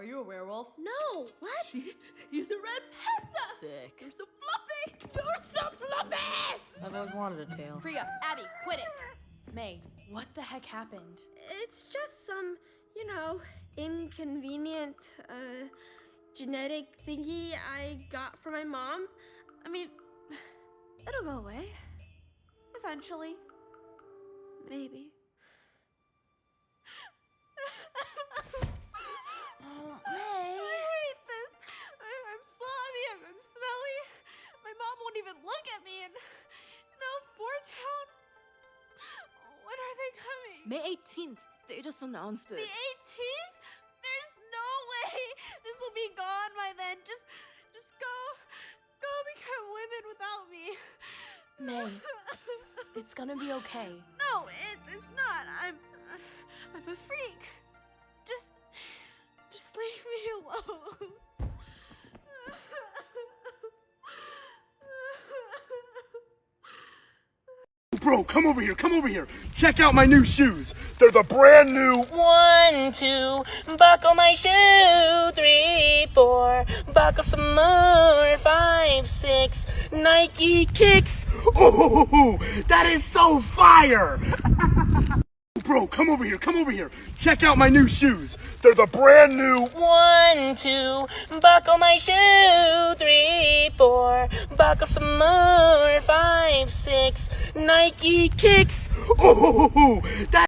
Are you a werewolf? No, what? He's a red panda! Sick. You're so fluffy! You're so fluffy! I've always wanted a tail. Priya, Abby, quit it! May, what the heck happened? It's just some, inconvenient, genetic thingy I got from my mom. I mean, it'll go away. Eventually. Maybe. Oh, May. I hate this. I'm slobby, I'm smelly. My mom won't even look at me, and Town. When are they coming? May 18th. They just announced it. The 18th? There's no way this will be gone by then. Just go become women without me. May, it's gonna be okay. No, it's not. I'm a freak. Just leave me alone. Bro, come over here. Check out my new shoes. They're the brand new 1, 2, buckle my shoe. 3, 4, buckle some more. 5, 6, Nike kicks. Oh, that is so fire! Bro, come over here. Check out my new shoes. They're the brand new 1, 2, buckle my shoe. 3, 4, buckle some more. 5, 6, Nike kicks. Oh, that